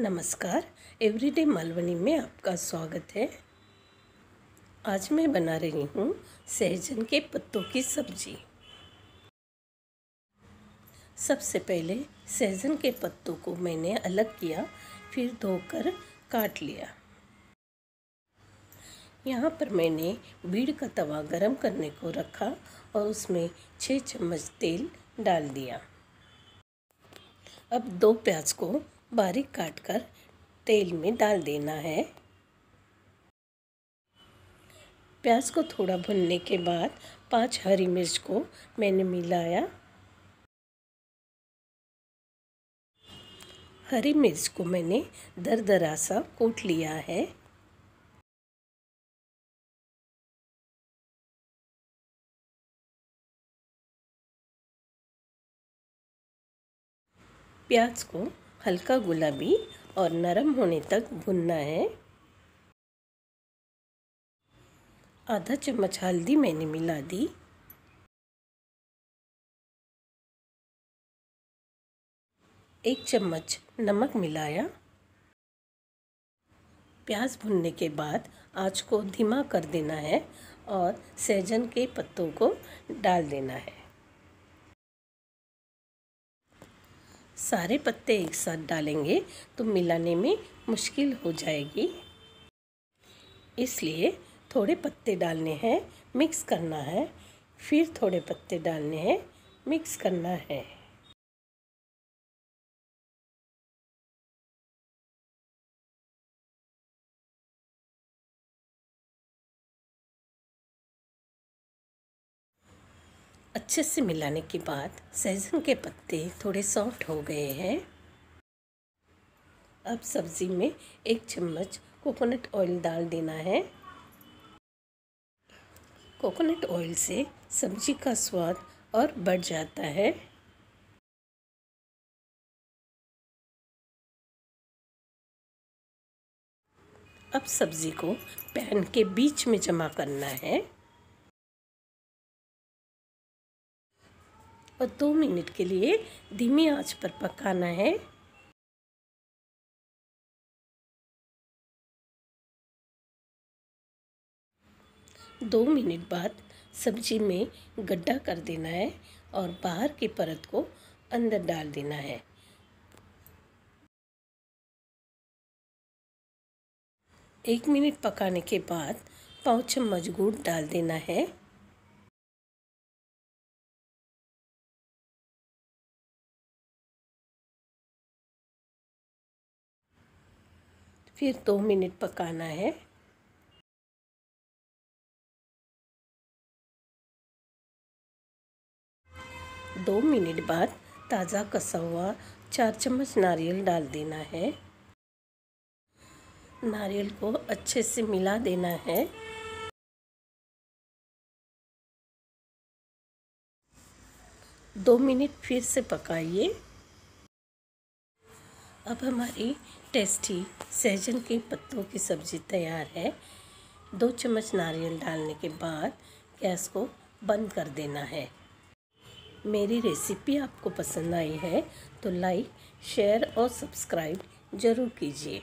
नमस्कार। एवरीडे मालवनी में आपका स्वागत है। आज मैं बना रही हूँ सहजन के पत्तों की सब्जी। सबसे पहले सहजन के पत्तों को मैंने अलग किया, फिर धोकर काट लिया। यहाँ पर मैंने बीड़ का तवा गरम करने को रखा और उसमें 6 चम्मच तेल डाल दिया। अब 2 प्याज को बारीक काटकर तेल में डाल देना है। प्याज को थोड़ा भुनने के बाद 5 हरी मिर्च को मैंने मिलाया। हरी मिर्च को मैंने दरदरा सा कूट लिया है। प्याज को हल्का गुलाबी और नरम होने तक भुनना है। आधा चम्मच हल्दी मैंने मिला दी। एक चम्मच नमक मिलाया। प्याज भुनने के बाद आंच को धीमा कर देना है और सहजन के पत्तों को डाल देना है। सारे पत्ते एक साथ डालेंगे तो मिलाने में मुश्किल हो जाएगी, इसलिए थोड़े पत्ते डालने हैं, मिक्स करना है, फिर थोड़े पत्ते डालने हैं, मिक्स करना है। अच्छे से मिलाने के बाद सहजन के पत्ते थोड़े सॉफ्ट हो गए हैं। अब सब्ज़ी में 1 चम्मच कोकोनट ऑयल डाल देना है। कोकोनट ऑयल से सब्ज़ी का स्वाद और बढ़ जाता है। अब सब्ज़ी को पैन के बीच में जमा करना है और 2 मिनट के लिए धीमी आंच पर पकाना है। दो मिनट बाद सब्जी में गड्ढा कर देना है और बाहर की परत को अंदर डाल देना है। एक मिनट पकाने के बाद 5 चम्मच गुड़ डाल देना है। फिर 2 मिनट पकाना है। दो मिनट बाद ताज़ा कसा हुआ 4 चम्मच नारियल डाल देना है। नारियल को अच्छे से मिला देना है। दो मिनट फिर से पकाइए। अब हमारी टेस्टी सहजन के पत्तों की सब्ज़ी तैयार है। 2 चम्मच नारियल डालने के बाद गैस को बंद कर देना है। मेरी रेसिपी आपको पसंद आई है तो लाइक, शेयर और सब्सक्राइब ज़रूर कीजिए।